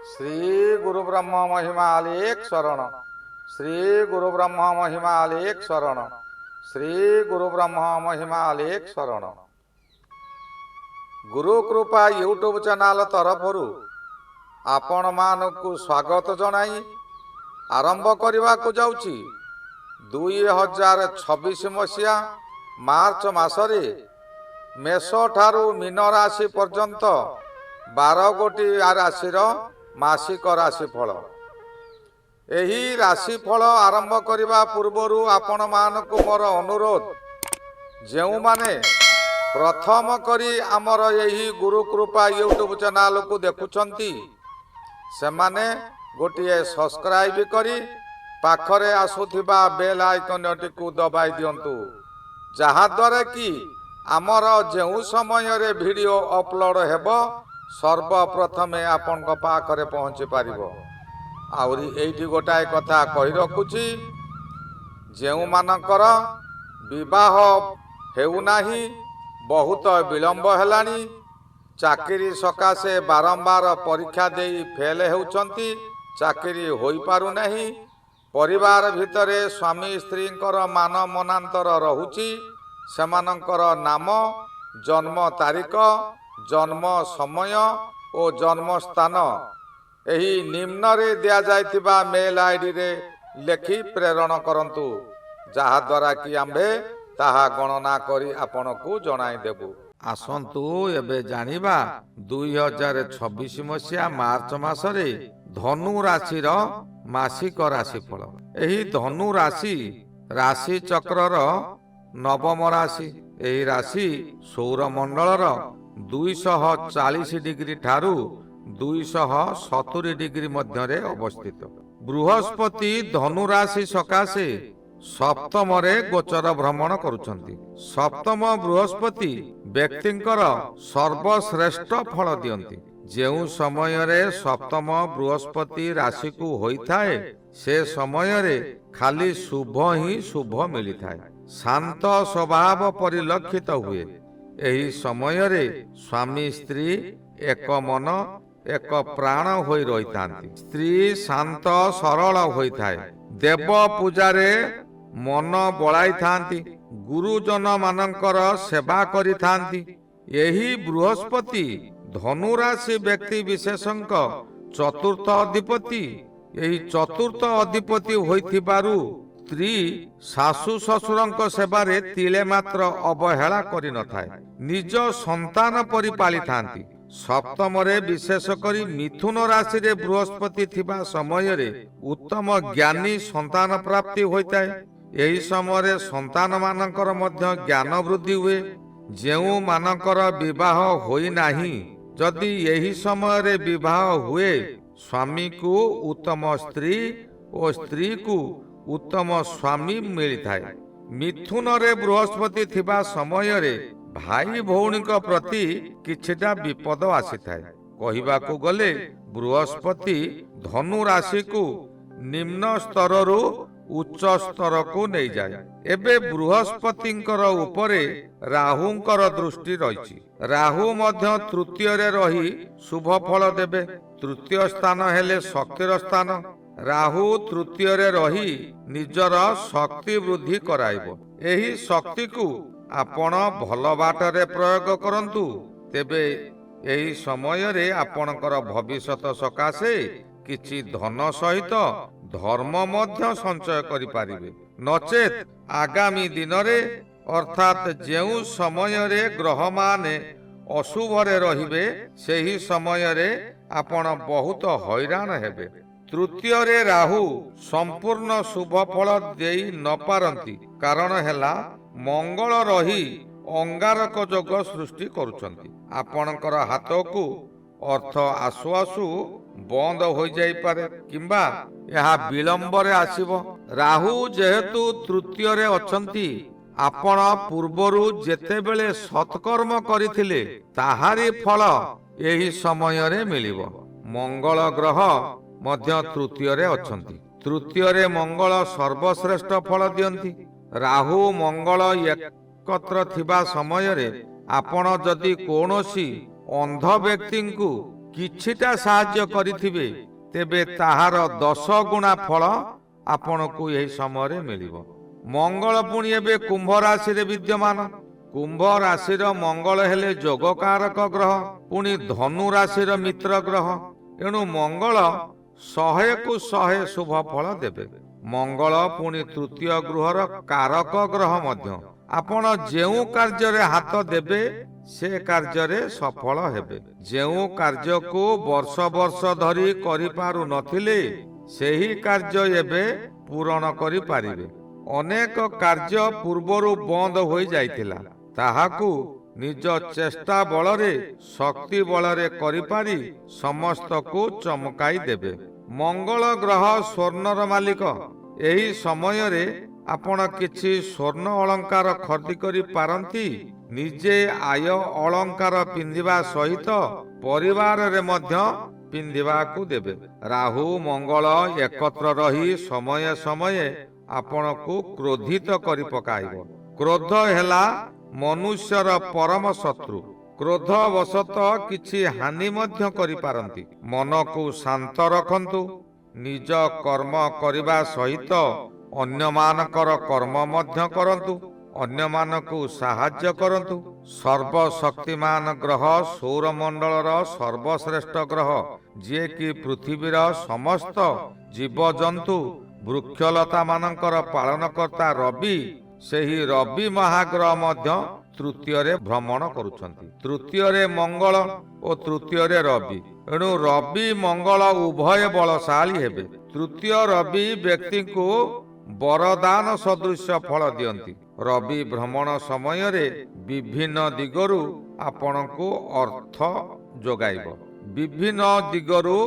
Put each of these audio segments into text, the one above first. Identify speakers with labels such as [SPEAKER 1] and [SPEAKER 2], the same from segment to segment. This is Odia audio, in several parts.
[SPEAKER 1] श्री गुरु ब्रह्म महिमा अलेख शरण। श्री गुरु ब्रह्म महिमा अलेख शरण। श्री गुरु ब्रह्म महिमा अलेख शरण। गुरु कृपा यूट्यूब चैनल तरफरु आपण मानकु स्वागत जनाई आरंभ करने को जाउची 2026 मसीहा मार्च मासरे मेष ठारू मीन राशि पर्यंत 12 गोटी राशि मासिक राशिफल। एही राशिफल आरंभ करने पूर्वर आपण मानकु मोर अनुरोध, जेउ माने प्रथम करी आमर यही गुरु कृपा यूट्यूब चैनल को देखुछंती से माने गोटे सब्सक्राइब करी पाखरे आसुथिबा बेल आइकन टिकु दबाई दियंतु, जहा द्वारा कि आमर जेउ समय रे वीडियो अपलोड हेबो सर्वप्रथमे आपण पाखरे पहुँची पारिबो। आउरी एइठी गोटाए कथा कहि रखुची, जेउ मानकर विवाह हेउ नाही, बहुत विलंब हेलानी, चाकरी सकाशे बारंबार परीक्षा देई फेल हेउचंती, चाकरी होई पारु नाही, परिवार भितरे स्वामी स्त्रींकर मान मनांतर रहुची, सेमानंकर नाम, जन्म तारीख, जन्म समय और जन्म स्थान एही निम्न रे दिया जाइतिबा मेल आईडी रे लेखि प्रेरण करंतु, जहा द्वारा कि आम्भे ताहा गणना करी आपनकु जणाई देबु। आसंतु एबे जानिबा 2026 मसीहा मार्च मासरे धनु राशि मासिक राशिफल। एही धनु राशि राशि चक्रर नवम राशि। एही राशि सौरमंडलर 240 डिग्री ठारू 270 डिग्री मध्य अवस्थित। बृहस्पति धनु राशि सकाशे सप्तम रे गोचर भ्रमण करुछंती। सप्तम बृहस्पति व्यक्तिंकर सर्वश्रेष्ठ फल दियंती। जेउ समय रे सप्तम बृहस्पति राशि को होइथाए से समय रे खाली शुभ ही शुभ मिलिथाए। शांत स्वभाव परिलक्षित हुए। एही समय रे स्वामी स्त्री एक मन एक प्राण होई रहिथांती। स्त्री शांत सरल होइथाए। देव पूजारे मन बलाई थांती। गुरुजन मानकर सेवा करि थांती। यही बृहस्पति धनु राशि व्यक्ति विशेषंक चतुर्थ अधिपति। यही चतुर्थ अधिपति होइथिबारु स्त्री शाशु ससुरंक सेवारे तिले मात्र अवहेला करि नथाए। निज संतान परि पाली थांती। सप्तम रे विशेष करी मिथुन राशि रे बृहस्पति थिबा समय रे उत्तम ज्ञानी संतान प्राप्ति होइताए। एही समय रे संतान मानकर मध्य ज्ञान वृद्धि हुए। जेउ मानकर विवाह होई नाही, जदि यही समय रे विवाह हुए, स्वामी को उत्तम स्त्री और स्त्री को उत्तम स्वामी मिलिथाए। मिथुन रे बृहस्पति थिबा समय रे भाई भौणी प्रति किछिटा विपद आसीथाए। कहिबाकू गले बृहस्पति धनु राशि को निम्न स्तर उच्च स्तर को नहीं जाए। एबे बृहस्पतिंकर उपरे राहुंकर दृष्टि रही। राहु मध्य तृतीय रे रही शुभ फल देबे। तृतीय स्थान हेले शक्तिर स्थान। राहु तृतीय रे रही निजर शक्ति वृद्धि कराइबो। एही शक्ति को आपण भल बाटरे प्रयोग करंतु, तेबे एही समय रे आपणकर भविष्यत सकाशे किछि धन सहित धर्म मध्य संचय करि पारिबे। नचेत आगामी दिन रे अर्थात जेउ समय रे ग्रह माने अशुभ रे रहिबे, सेही समय रे आपण बहुत हैरान हेबे। तृतीय रे राहु संपूर्ण शुभ फल देई न पारंती, कारण हेला मंगल रही अंगारक जोग सृष्टि करुछंती। आपणकर हाथ को अर्थ आसु आसु बंद हो जाई पारे किंबा यह विलंब रे आसीबो। राहु जेहेतु तृतीय रे अछंती, आपण पूर्वरु जेतेबेले सत्कर्म करिथिले ताहारी फल एही समय रे मिलिबो। मंगल ग्रह मध्य तृतीय रे अछंती। तृतीय रे मंगल सर्वश्रेष्ठ फल दियंती। राहु मंगल एकत्र थिबा समय रे आपण जदि कोनोसी अंध व्यक्ति को କିଛିଟା ସାହାଯ୍ୟ କରିଥିବେ ତେବେ ତାହାର 10 ଗୁଣା ଫଳ ଆପଣଙ୍କୁ ଏହି ସମୟରେ ମିଳିବ। ମଙ୍ଗଳ ପୁଣି ଏବେ କୁମ୍ଭ ରାଶିରେ ବିଦ୍ୟମାନ। କୁମ୍ଭ ରାଶିର ମଙ୍ଗଳ ହେଲେ ଯୋଗକାରକ ଗ୍ରହ, ପୁଣି ଧନୁ ରାଶିର ମିତ୍ର ଗ୍ରହ। ଏଣୁ ମଙ୍ଗଳ 100କୁ 100 ଶୁଭ ଫଳ ଦେବେ। ମଙ୍ଗଳ ପୁଣି ତୃତୀୟ ଗୃହର କାରକ ଗ୍ରହ ମଧ୍ୟ। ଆପଣ ଯେଉଁ କାର୍ଯ୍ୟରେ ହାତ ଦେବେ ସେ କାର୍ଯ୍ୟରେ ସଫଳ ହେବେ। ଯେଉଁ କାର୍ଯ୍ୟକୁ ବର୍ଷ ବର୍ଷ ଧରି କରିପାରୁ ନଥିଲେ ସେହି କାର୍ଯ୍ୟ ଏବେ ପୂରଣ କରିପାରିବେ। ଅନେକ କାର୍ଯ୍ୟ ପୂର୍ବରୁ ବନ୍ଦ ହୋଇଯାଇଥିଲା, ତାହାକୁ ନିଜ ଚେଷ୍ଟା ବଳରେ ଶକ୍ତି ବଳରେ କରିପାରି ସମସ୍ତକୁ ଚମକାଇ ଦେବେ। ମଙ୍ଗଳ ଗ୍ରହ ସ୍ୱର୍ଣ୍ଣର ମାଲିକ। ଏହି ସମୟରେ ଆପଣ କିଛି ସ୍ୱର୍ଣ୍ଣ ଅଳଙ୍କାର ଖରିଦି କରିପାରନ୍ତି। ନିଜେ ଆୟ ଅଳଙ୍କାର ପିନ୍ଧିବା ସହିତ ପରିବାରରେ ମଧ୍ୟ ପିନ୍ଧିବାକୁ ଦେବେ। ରାହୁ ମଙ୍ଗଳ ଏକତ୍ର ରହି ସମୟେ ସମୟେ ଆପଣଙ୍କୁ କ୍ରୋଧିତ କରି ପକାଇବ। କ୍ରୋଧ ହେଲା ମନୁଷ୍ୟର ପରମ ଶତ୍ରୁ। କ୍ରୋଧ ବଶତଃ କିଛି ହାନି ମଧ୍ୟ କରିପାରନ୍ତି। ମନକୁ ଶାନ୍ତ ରଖନ୍ତୁ। ନିଜ କର୍ମ କରିବା ସହିତ ଅନ୍ୟମାନଙ୍କର କର୍ମ ମଧ୍ୟ କରନ୍ତୁ। ଅନ୍ୟମାନଙ୍କୁ ସାହାଯ୍ୟ କରନ୍ତୁ। ସର୍ବଶକ୍ତିମାନ ଗ୍ରହ ସୌରମଣ୍ଡଳର ସର୍ବଶ୍ରେଷ୍ଠ ଗ୍ରହ, ଯିଏକି ପୃଥିବୀର ସମସ୍ତ ଜୀବଜନ୍ତୁ ବୃକ୍ଷଲତା ମାନଙ୍କର ପାଳନକର୍ତ୍ତା ରବି, ସେହି ରବି ମହାଗ୍ରହ ମଧ୍ୟ ତୃତୀୟରେ ଭ୍ରମଣ କରୁଛନ୍ତି। ତୃତୀୟରେ ମଙ୍ଗଳ ଓ ତୃତୀୟରେ ରବି। ଏଣୁ ରବି ମଙ୍ଗଳ ଉଭୟ ବଳଶାଳୀ ହେବେ। ତୃତୀୟ ରବି ବ୍ୟକ୍ତିଙ୍କୁ ବରଦାନ ସଦୃଶ ଫଳ ଦିଅନ୍ତି। ରବି ଭ୍ରମଣ ସମୟରେ ବିଭିନ୍ନ ଦିଗରୁ ଆପଣଙ୍କୁ ଅର୍ଥ ଯୋଗାଇବ। ବିଭିନ୍ନ ଦିଗରୁ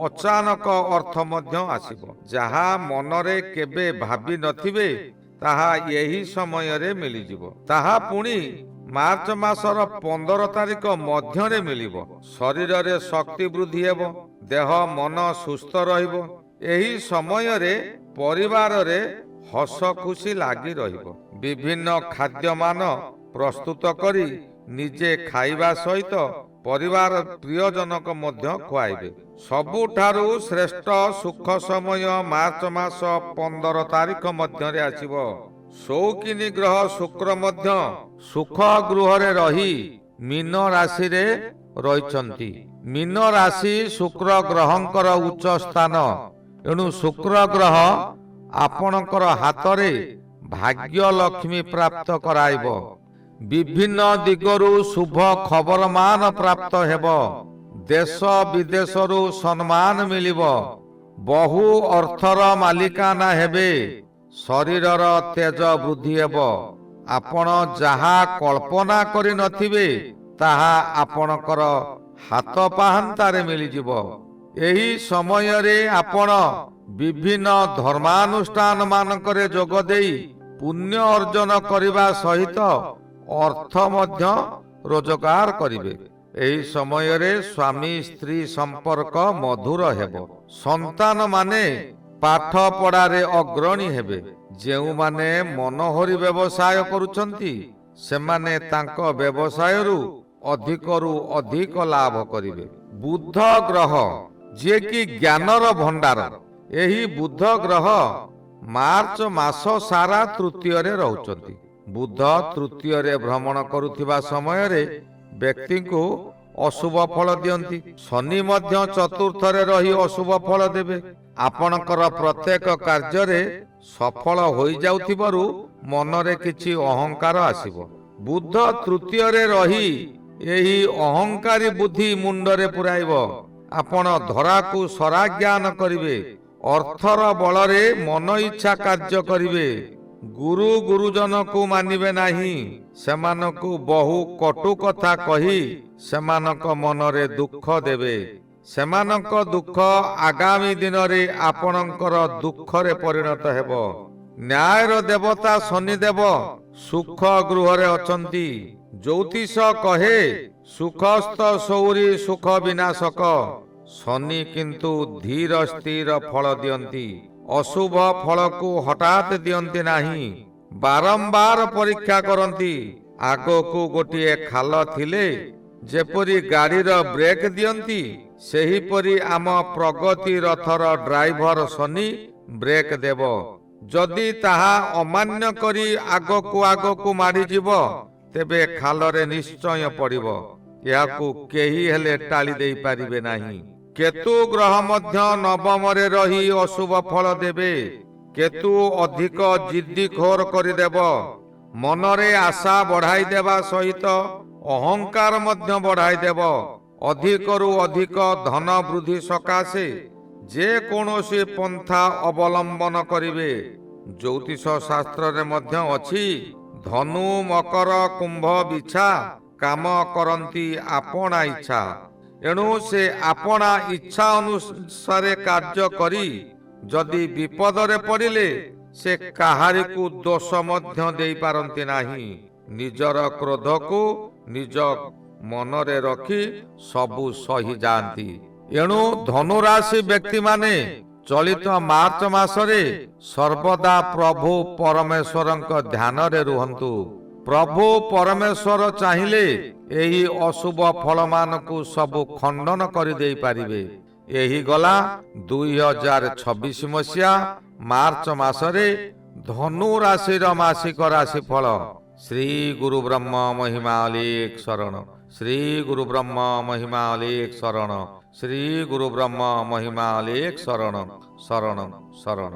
[SPEAKER 1] ଅଚାନକ ଅର୍ଥ ମଧ୍ୟ ଆସିବ। ଯାହା ମନରେ କେବେ ଭାବି ନଥିବେ ତାହା ଏହି ସମୟରେ ମିଳିଯିବ। ତାହା ପୁଣି ମାର୍ଚ୍ଚ ମାସର 15 ତାରିଖ ମଧ୍ୟରେ ମିଳିବ। ଶରୀରରେ ଶକ୍ତି ବୃଦ୍ଧି ହେବ, ଦେହ ମନ ସୁସ୍ଥ ରହିବ। ଏହି ସମୟରେ ପରିବାରରେ ହସ ଖୁସି ଲାଗି ରହିବ। ବିଭିନ୍ନ ଖାଦ୍ୟମାନ ପ୍ରସ୍ତୁତ କରି ନିଜେ ଖାଇବା ସହିତ ପରିବାର ପ୍ରିୟଜନକ ମଧ୍ୟ ଖୁଆଇବେ। ସବୁଠାରୁ ଶ୍ରେଷ୍ଠ ସୁଖ ସମୟ ମାର୍ଚ୍ଚ ମାସ 15 ତାରିଖ ମଧ୍ୟରେ ଆସିବ। ସୌକିନୀ ଗ୍ରହ ଶୁକ୍ର ମଧ୍ୟ ସୁଖ ଗୃହରେ ରହି ମୀନ ରାଶିରେ ରହିଛନ୍ତି। ମୀନ ରାଶି ଶୁକ୍ର ଗ୍ରହଙ୍କର ଉଚ୍ଚ ସ୍ଥାନ। ଏଣୁ ଶୁକ୍ର ଗ୍ରହ ଆପଣଙ୍କର ହାତରେ ଭାଗ୍ୟ ଲକ୍ଷ୍ମୀ ପ୍ରାପ୍ତ କରାଇବ। ବିଭିନ୍ନ ଦିଗରୁ ଶୁଭ ଖବରମାନ ପ୍ରାପ୍ତ ହେବ। ଦେଶ ବିଦେଶରୁ ସମ୍ମାନ ମିଳିବ। ବହୁ ଅର୍ଥର ମାଲିକାନା ହେବେ। ଶରୀରର ତେଜ ବୃଦ୍ଧି ହେବ। ଆପଣ ଯାହା କଳ୍ପନା କରିନଥିବେ ତାହା ଆପଣଙ୍କର ହାତ ପାହାନ୍ତାରେ ମିଳିଯିବ। ଏହି ସମୟରେ ଆପଣ ବିଭିନ୍ନ ଧର୍ମାନୁଷ୍ଠାନ ମାନଙ୍କରେ ଯୋଗ ଦେଇ ପୁଣ୍ୟ ଅର୍ଜନ କରିବା ସହିତ ଅର୍ଥ ମଧ୍ୟ ରୋଜଗାର କରିବେ। ଏହି ସମୟରେ ସ୍ୱାମୀ ସ୍ତ୍ରୀ ସମ୍ପର୍କ ମଧୁର ହେବ। ସନ୍ତାନ ମାନେ ପାଠ ପଢ଼ାରେ ଅଗ୍ରଣୀ ହେବେ। ଯେଉଁମାନେ ମନୋହରି ବ୍ୟବସାୟ କରୁଛନ୍ତି ସେମାନେ ତାଙ୍କ ବ୍ୟବସାୟରୁ ଅଧିକରୁ ଅଧିକ ଲାଭ କରିବେ। ବୁଧ ଗ୍ରହ, ଯିଏକି ଜ୍ଞାନର ଭଣ୍ଡାର, ଏହି ବୁଧ ଗ୍ରହ ମାର୍ଚ୍ଚ ମାସ ସାରା ତୃତୀୟରେ ରହୁଛନ୍ତି। ବୁଧ ତୃତୀୟରେ ଭ୍ରମଣ କରୁଥିବା ସମୟରେ ବ୍ୟକ୍ତିଙ୍କୁ ଅଶୁଭ ଫଳ ଦିଅନ୍ତି। ଶନି ମଧ୍ୟ ଚତୁର୍ଥରେ ରହି ଅଶୁଭ ଫଳ ଦେବେ। ଆପଣଙ୍କର ପ୍ରତ୍ୟେକ କାର୍ଯ୍ୟରେ ସଫଳ ହୋଇଯାଉଥିବାରୁ ମନରେ କିଛି ଅହଙ୍କାର ଆସିବ। ବୁଧ ତୃତୀୟରେ ରହି ଏହି ଅହଙ୍କାରୀ ବୁଦ୍ଧି ମୁଣ୍ଡରେ ପୁରାଇବ। ଆପଣ ଧରାକୁ ସରାଜ୍ଞାନ କରିବେ। ଅର୍ଥର ବଳରେ ମନ ଇଚ୍ଛା କାର୍ଯ୍ୟ କରିବେ। ଗୁରୁ ଗୁରୁଜନକୁ ମାନିବେ ନାହିଁ। ସେମାନଙ୍କୁ ବହୁ କଟୁ କଥା କହି ସେମାନଙ୍କ ମନରେ ଦୁଃଖ ଦେବେ। ସେମାନଙ୍କ ଦୁଃଖ ଆଗାମୀ ଦିନରେ ଆପଣଙ୍କର ଦୁଃଖରେ ପରିଣତ ହେବ। ନ୍ୟାୟର ଦେବତା ଶନିଦେବ ସୁଖ ଗୃହରେ ଅଛନ୍ତି। ଜ୍ୟୋତିଷ କହେ ସୁଖସ୍ଥ ସୌରୀ ସୁଖ ବିନାଶକ। ଶନି କିନ୍ତୁ ଧୀର ସ୍ଥିର ଫଳ ଦିଅନ୍ତି। ଅଶୁଭ ଫଳକୁ ହଠାତ୍ ଦିଅନ୍ତି ନାହିଁ, ବାରମ୍ବାର ପରୀକ୍ଷା କରନ୍ତି। ଆଗକୁ ଗୋଟିଏ ଖାଲ ଥିଲେ ଯେପରି ଗାଡ଼ିର ବ୍ରେକ୍ ଦିଅନ୍ତି, ସେହିପରି ଆମ ପ୍ରଗତି ରଥର ଡ୍ରାଇଭର ଶନି ବ୍ରେକ୍ ଦେବ। ଯଦି ତାହା ଅମାନ୍ୟ କରି ଆଗକୁ ଆଗକୁ ମାଡ଼ିଯିବ ତେବେ ଖାଲରେ ନିଶ୍ଚୟ ପଡ଼ିବ। ଏହାକୁ କେହି ହେଲେ ଟାଳି ଦେଇପାରିବେ ନାହିଁ। କେତୁ ଗ୍ରହ ମଧ୍ୟ ନବମରେ ରହି ଅଶୁଭ ଫଳ ଦେବେ। କେତୁ ଅଧିକ ଜିଦ୍ଦିଖୋର କରିଦେବ। ମନରେ ଆଶା ବଢ଼ାଇ ଦେବା ସହିତ ଅହଙ୍କାର ମଧ୍ୟ ବଢ଼ାଇ ଦେବ। ଅଧିକରୁ ଅଧିକ ଧନ ବୃଦ୍ଧି ସକାଶେ ଯେକୌଣସି ପନ୍ଥା ଅବଲମ୍ବନ କରିବେ। ଜ୍ୟୋତିଷ ଶାସ୍ତ୍ରରେ ମଧ୍ୟ ଅଛି, ଧନୁ ମକର କୁମ୍ଭ ବିଛା କାମ କରନ୍ତି ଆପଣା ଇଚ୍ଛା। ଏଣୁ ସେ ଆପଣା ଇଚ୍ଛା ଅନୁସାରେ କାର୍ଯ୍ୟ କରି ଯଦି ବିପଦରେ ପଡ଼ିଲେ ସେ କାହାରିକୁ ଦୋଷ ମଧ୍ୟ ଦେଇପାରନ୍ତି ନାହିଁ। ନିଜର କ୍ରୋଧକୁ ନିଜ ମନରେ ରଖି ସବୁ ସହିଯାଆନ୍ତି। ଏଣୁ ଧନୁରାଶି ବ୍ୟକ୍ତିମାନେ ଚଳିତ ମାର୍ଚ୍ଚ ମାସରେ ସର୍ବଦା ପ୍ରଭୁ ପରମେଶ୍ୱରଙ୍କ ଧ୍ୟାନରେ ରୁହନ୍ତୁ। ପ୍ରଭୁ ପରମେଶ୍ୱର ଚାହିଁଲେ ଏହି ଅଶୁଭ ଫଳମାନଙ୍କୁ ସବୁ ଖଣ୍ଡନ କରିଦେଇପାରିବେ। ଏହି ଗଲା 2026 ମସିହା ମାର୍ଚ୍ଚ ମାସରେ ଧନୁ ରାଶିର ମାସିକ ରାଶିଫଳ। ଶ୍ରୀ ଗୁରୁ ବ୍ରହ୍ମ ମହିମା ଅଲେଖ ଶରଣ। ଶ୍ରୀ ଗୁରୁ ବ୍ରହ୍ମ ମହିମା ଅଲେଖ ଶରଣ। ଶ୍ରୀ ଗୁରୁ ବ୍ରହ୍ମ ମହିମା ଅଲେଖ ଶରଣ ଶରଣ ଶରଣ।